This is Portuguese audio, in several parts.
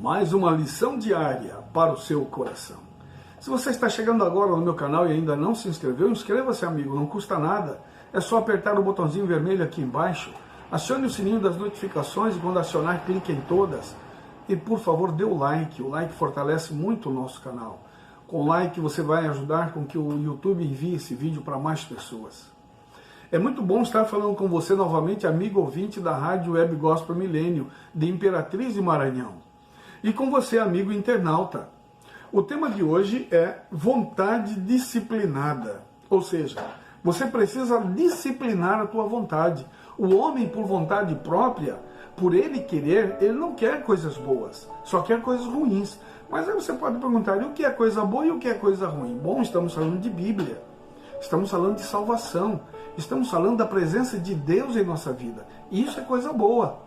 mais uma lição diária para o seu coração. Se você está chegando agora no meu canal e ainda não se inscreveu, inscreva-se, amigo, não custa nada. É só apertar o botãozinho vermelho aqui embaixo, acione o sininho das notificações e quando acionar, clique em todas. E por favor, dê o like fortalece muito o nosso canal. Com o like você vai ajudar com que o YouTube envie esse vídeo para mais pessoas. É muito bom estar falando com você novamente, amigo ouvinte da Rádio Web Gospel Milênio, de Imperatriz de Maranhão. E com você, amigo internauta. O tema de hoje é vontade disciplinada. Ou seja, você precisa disciplinar a tua vontade. O homem, por vontade própria, por ele querer, ele não quer coisas boas, só quer coisas ruins. Mas aí você pode perguntar, e o que é coisa boa e o que é coisa ruim? Bom, estamos falando de Bíblia, estamos falando de salvação, estamos falando da presença de Deus em nossa vida. Isso é coisa boa.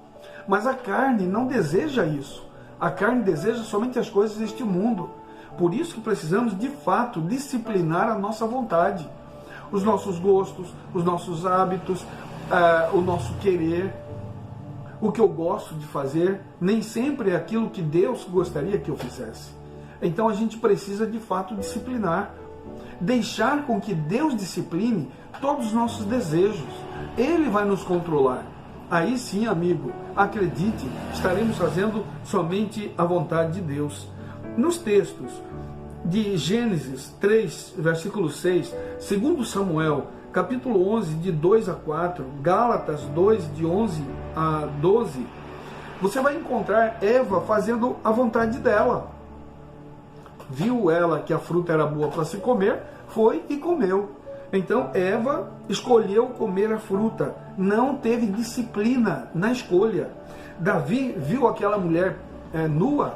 Mas a carne não deseja isso. A carne deseja somente as coisas deste mundo. Por isso que precisamos, de fato, disciplinar a nossa vontade. Os nossos gostos, os nossos hábitos, o nosso querer. O que eu gosto de fazer nem sempre é aquilo que Deus gostaria que eu fizesse. Então a gente precisa, de fato, disciplinar. Deixar com que Deus discipline todos os nossos desejos. Ele vai nos controlar. Aí sim, amigo, acredite, estaremos fazendo somente a vontade de Deus. Nos textos de Gênesis 3, versículo 6, 2 Samuel, capítulo 11, de 2 a 4, Gálatas 2, de 11 a 12, você vai encontrar Eva fazendo a vontade dela. Viu ela que a fruta era boa para se comer, foi e comeu. Então Eva escolheu comer a fruta, não teve disciplina na escolha. Davi viu aquela mulher nua,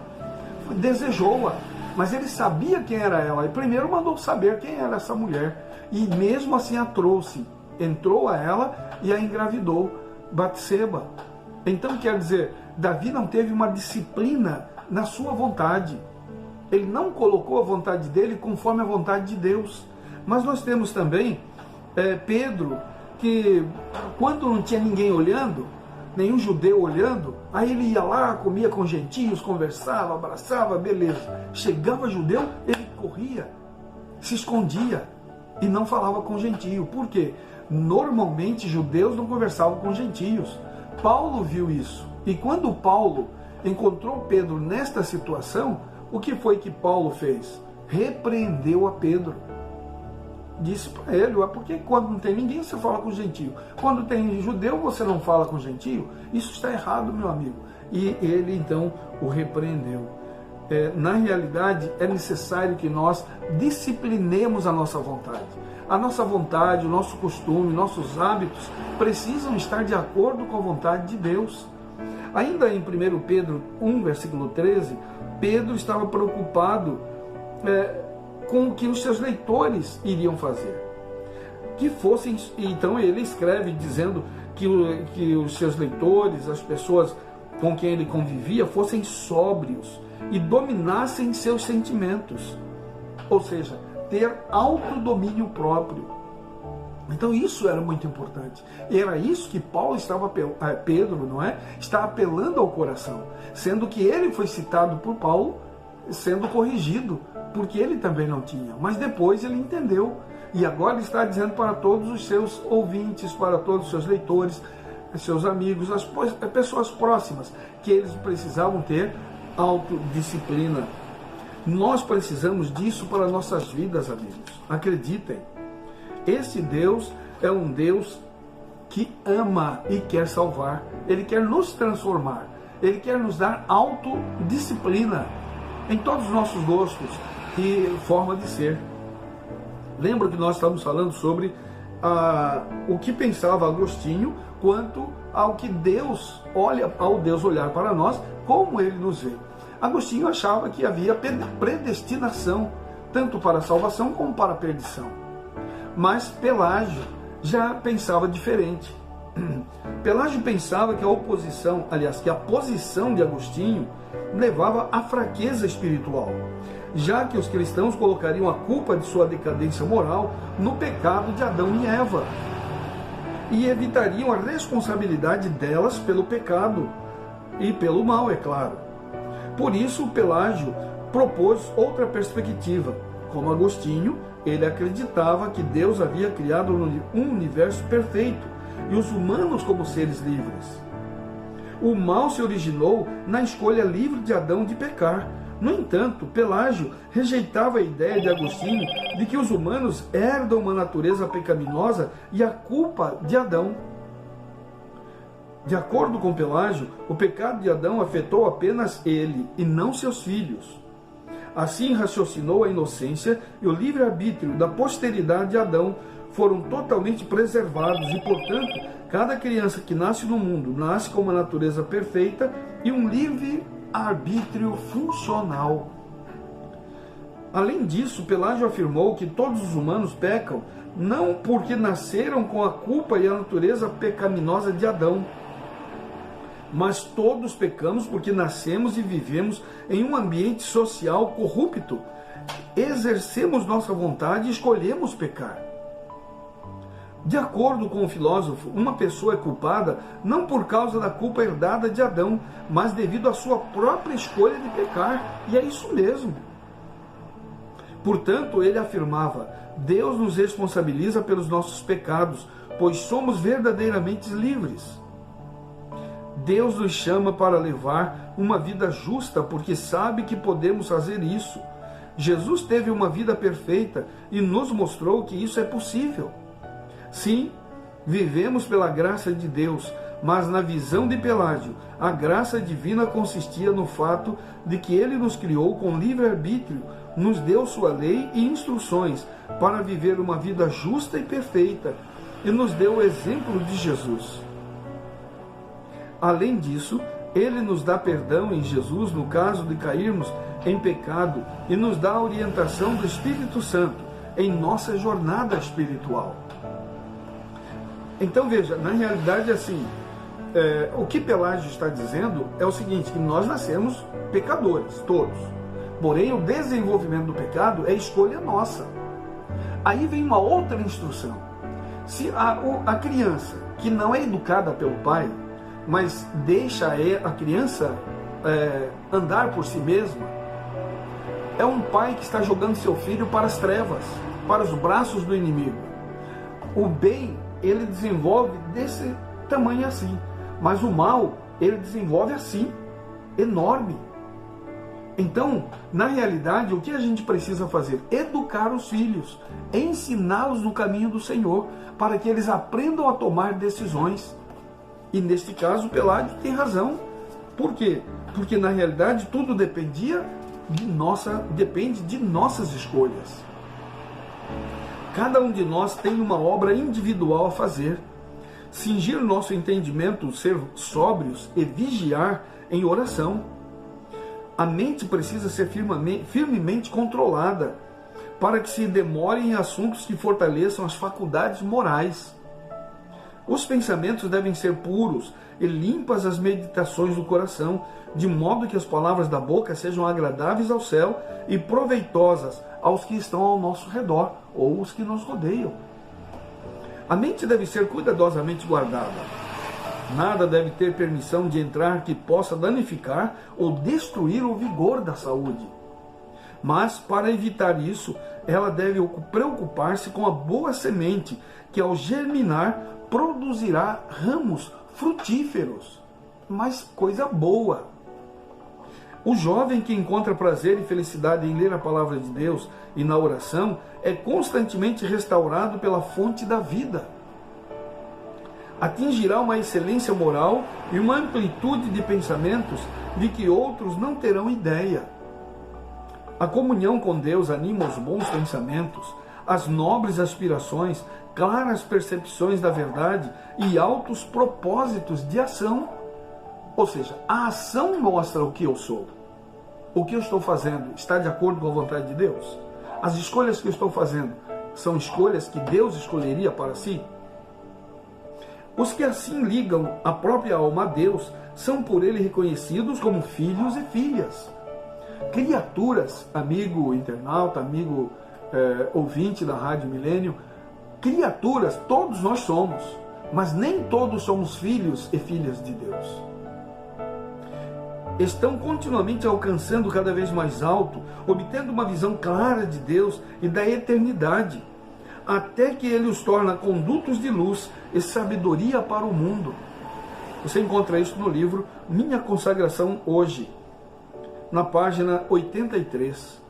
desejou-a, mas ele sabia quem era ela, e primeiro mandou saber quem era essa mulher, e mesmo assim a trouxe, entrou a ela e a engravidou, Batseba. Então quer dizer, Davi não teve uma disciplina na sua vontade, ele não colocou a vontade dele conforme a vontade de Deus. Mas nós temos também Pedro, que quando não tinha ninguém olhando, nenhum judeu olhando, aí ele ia lá, comia com gentios, conversava, abraçava, beleza. Chegava judeu, ele corria, se escondia e não falava com gentio. Por quê? Normalmente judeus não conversavam com gentios. Paulo viu isso. E quando Paulo encontrou Pedro nesta situação, o que foi que Paulo fez? Repreendeu a Pedro. Disse para ele, porque quando não tem ninguém você fala com gentio, quando tem judeu você não fala com gentio, isso está errado, meu amigo. E ele então o repreendeu. Na realidade é necessário que nós disciplinemos a nossa vontade. A nossa vontade, o nosso costume, nossos hábitos precisam estar de acordo com a vontade de Deus. Ainda em 1 Pedro 1, versículo 13, Pedro estava preocupado com o que os seus leitores iriam fazer. Que fossem, então ele escreve dizendo que os seus leitores, as pessoas com quem ele convivia, fossem sóbrios e dominassem seus sentimentos. Ou seja, ter autodomínio próprio. Então isso era muito importante. E era isso que Paulo Pedro, não é? Está apelando ao coração. Sendo que ele foi citado por Paulo, sendo corrigido, porque ele também não tinha. Mas depois ele entendeu. E agora ele está dizendo para todos os seus ouvintes, para todos os seus leitores, seus amigos, as pessoas próximas, que eles precisavam ter autodisciplina. Nós precisamos disso para nossas vidas, amigos. Acreditem. Esse Deus é um Deus que ama e quer salvar. Ele quer nos transformar. Ele quer nos dar autodisciplina em todos os nossos gostos e forma de ser. Lembra que nós estamos falando sobre o que pensava Agostinho quanto ao que Deus olha, ao Deus olhar para nós, como ele nos vê. Agostinho achava que havia predestinação, tanto para a salvação como para a perdição. Mas Pelágio já pensava diferente. Pelágio pensava que que a posição de Agostinho levava à fraqueza espiritual, já que os cristãos colocariam a culpa de sua decadência moral no pecado de Adão e Eva, e evitariam a responsabilidade delas pelo pecado e pelo mal, é claro. Por isso, Pelágio propôs outra perspectiva. Como Agostinho, ele acreditava que Deus havia criado um universo perfeito e os humanos como seres livres. O mal se originou na escolha livre de Adão de pecar. No entanto, Pelágio rejeitava a ideia de Agostinho de que os humanos herdam uma natureza pecaminosa e a culpa de Adão. De acordo com Pelágio, o pecado de Adão afetou apenas ele e não seus filhos. Assim raciocinou a inocência e o livre-arbítrio da posteridade de Adão foram totalmente preservados e, portanto, cada criança que nasce no mundo nasce com uma natureza perfeita e um livre-arbítrio funcional. Além disso, Pelágio afirmou que todos os humanos pecam não porque nasceram com a culpa e a natureza pecaminosa de Adão, mas todos pecamos porque nascemos e vivemos em um ambiente social corrupto. Exercemos nossa vontade e escolhemos pecar. De acordo com o filósofo, uma pessoa é culpada não por causa da culpa herdada de Adão, mas devido à sua própria escolha de pecar. E é isso mesmo. Portanto, ele afirmava: Deus nos responsabiliza pelos nossos pecados, pois somos verdadeiramente livres. Deus nos chama para levar uma vida justa, porque sabe que podemos fazer isso. Jesus teve uma vida perfeita e nos mostrou que isso é possível. Sim, vivemos pela graça de Deus, mas na visão de Pelágio, a graça divina consistia no fato de que ele nos criou com livre-arbítrio, nos deu sua lei e instruções para viver uma vida justa e perfeita, e nos deu o exemplo de Jesus. Além disso, ele nos dá perdão em Jesus no caso de cairmos em pecado e nos dá a orientação do Espírito Santo em nossa jornada espiritual. Então veja, na realidade assim, o que Pelágio está dizendo é o seguinte, que nós nascemos pecadores, todos. Porém, o desenvolvimento do pecado é escolha nossa. Aí vem uma outra instrução. Se a criança que não é educada pelo pai, mas deixa a criança andar por si mesma, é um pai que está jogando seu filho para as trevas, para os braços do inimigo. O bem, ele desenvolve desse tamanho assim, mas o mal, ele desenvolve assim, enorme. Então, na realidade, o que a gente precisa fazer? Educar os filhos, ensiná-los no caminho do Senhor, para que eles aprendam a tomar decisões. E neste caso, Pelágio tem razão. Por quê? Porque na realidade tudo depende de nossas escolhas. Cada um de nós tem uma obra individual a fazer. Cingir nosso entendimento, ser sóbrios e vigiar em oração. A mente precisa ser firmemente controlada para que se demore em assuntos que fortaleçam as faculdades morais. Os pensamentos devem ser puros e limpas as meditações do coração, de modo que as palavras da boca sejam agradáveis ao céu e proveitosas aos que estão ao nosso redor, ou os que nos rodeiam. A mente deve ser cuidadosamente guardada. Nada deve ter permissão de entrar que possa danificar ou destruir o vigor da saúde. Mas, para evitar isso, ela deve preocupar-se com a boa semente, que ao germinar produzirá ramos frutíferos. Mas coisa boa. O jovem que encontra prazer e felicidade em ler a palavra de Deus e na oração é constantemente restaurado pela fonte da vida. Atingirá uma excelência moral e uma amplitude de pensamentos de que outros não terão ideia. A comunhão com Deus anima os bons pensamentos, as nobres aspirações, claras percepções da verdade e altos propósitos de ação. Ou seja, a ação mostra o que eu sou. O que eu estou fazendo está de acordo com a vontade de Deus? As escolhas que eu estou fazendo são escolhas que Deus escolheria para si? Os que assim ligam a própria alma a Deus são por Ele reconhecidos como filhos e filhas. Criaturas, amigo internauta, amigo ouvinte da Rádio Milênio, criaturas todos nós somos, mas nem todos somos filhos e filhas de Deus. estão continuamente alcançando cada vez mais alto, obtendo uma visão clara de Deus e da eternidade, até que Ele os torna condutos de luz e sabedoria para o mundo. Você encontra isso no livro Minha Consagração Hoje, na página 83.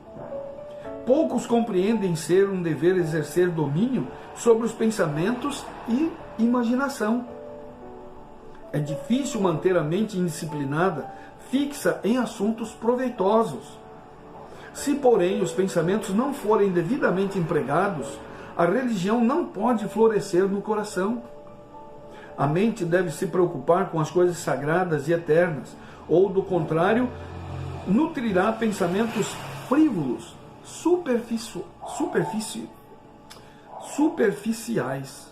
Poucos compreendem ser um dever exercer domínio sobre os pensamentos e imaginação. É difícil manter a mente indisciplinada, fixa em assuntos proveitosos. Se, porém, os pensamentos não forem devidamente empregados, a religião não pode florescer no coração. A mente deve se preocupar com as coisas sagradas e eternas, ou, do contrário, nutrirá pensamentos frívolos, superficiais.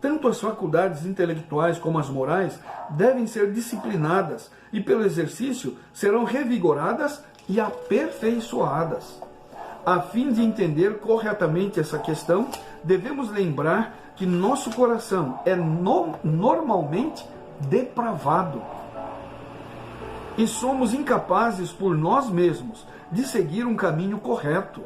Tanto as faculdades intelectuais como as morais devem ser disciplinadas e, pelo exercício, serão revigoradas e aperfeiçoadas. A fim de entender corretamente essa questão, devemos lembrar que nosso coração é normalmente depravado e somos incapazes por nós mesmos de seguir um caminho correto.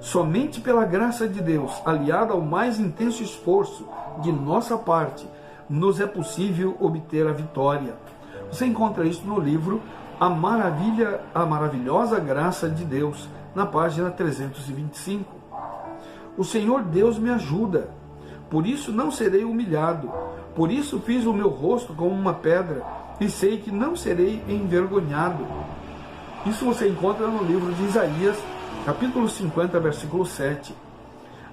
Somente pela graça de Deus, aliada ao mais intenso esforço de nossa parte, nos é possível obter a vitória. Você encontra isso no livro A Maravilhosa Graça de Deus, na página 325. O Senhor Deus me ajuda, por isso não serei humilhado, por isso fiz o meu rosto como uma pedra, e sei que não serei envergonhado. Isso você encontra no livro de Isaías, capítulo 50, versículo 7.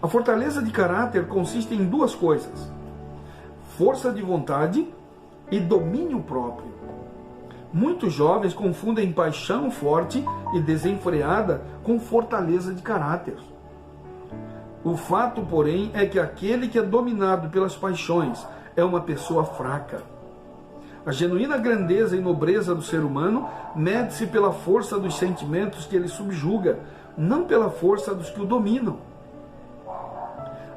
A fortaleza de caráter consiste em duas coisas: força de vontade e domínio próprio. Muitos jovens confundem paixão forte e desenfreada com fortaleza de caráter. O fato, porém, é que aquele que é dominado pelas paixões é uma pessoa fraca. A genuína grandeza e nobreza do ser humano mede-se pela força dos sentimentos que ele subjuga, não pela força dos que o dominam.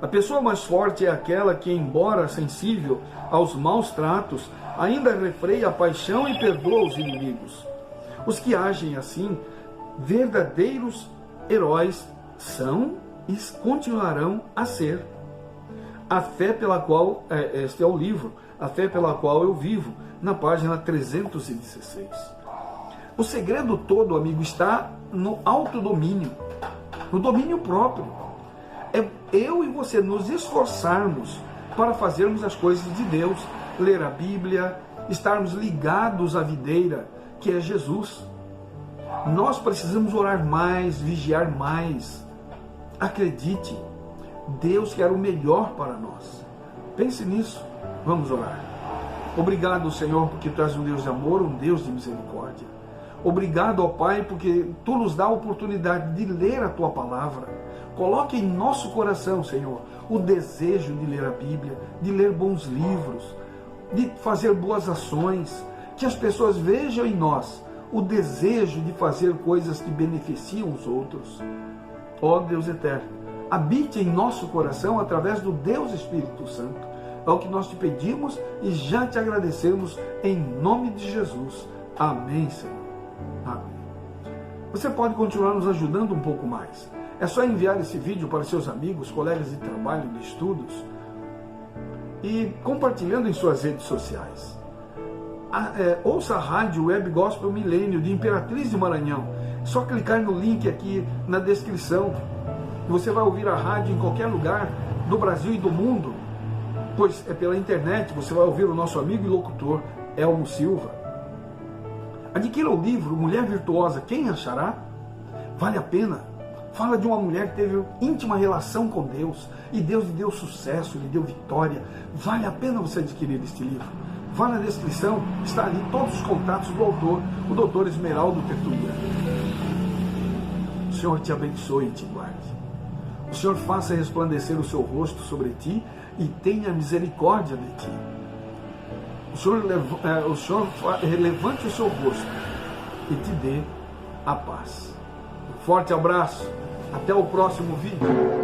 A pessoa mais forte é aquela que, embora sensível aos maus tratos, ainda refreia a paixão e perdoa os inimigos. Os que agem assim, verdadeiros heróis, são e continuarão a ser. A fé pela qual, este é o livro, A Fé pela Qual Eu Vivo, na página 316. O segredo todo, amigo, está no autodomínio, no domínio próprio. É eu e você nos esforçarmos para fazermos as coisas de Deus, ler a Bíblia, estarmos ligados à videira, que é Jesus. Nós precisamos orar mais, vigiar mais. Acredite, Deus quer o melhor para nós. Pense nisso. Vamos orar. Obrigado, Senhor, porque Tu és um Deus de amor, um Deus de misericórdia. Obrigado, ó Pai, porque Tu nos dá a oportunidade de ler a Tua palavra. Coloque em nosso coração, Senhor, o desejo de ler a Bíblia, de ler bons livros, de fazer boas ações, que as pessoas vejam em nós o desejo de fazer coisas que beneficiam os outros. Ó Deus eterno, habite em nosso coração através do Deus Espírito Santo. É o que nós te pedimos e já te agradecemos em nome de Jesus. Amém, Senhor. Amém. Você pode continuar nos ajudando um pouco mais. É só enviar esse vídeo para seus amigos, colegas de trabalho, de estudos e compartilhando em suas redes sociais. Ouça a rádio Web Gospel Milênio de Imperatriz de Maranhão. É só clicar no link aqui na descrição. Você vai ouvir a rádio em qualquer lugar do Brasil e do mundo, pois é pela internet. Você vai ouvir o nosso amigo e locutor Elmo Silva. Adquira o livro Mulher Virtuosa, Quem Achará? Vale a pena. Fala de uma mulher que teve íntima relação com Deus e Deus lhe deu sucesso, lhe deu vitória. Vale a pena você adquirir este livro. Vá na descrição, está ali todos os contatos do autor, o Dr. Esmeraldo Tertuliano. O Senhor te abençoe e te guarde. O Senhor faça resplandecer o seu rosto sobre ti e tenha misericórdia de ti. O Senhor levante o seu rosto e te dê a paz. Um forte abraço. Até o próximo vídeo.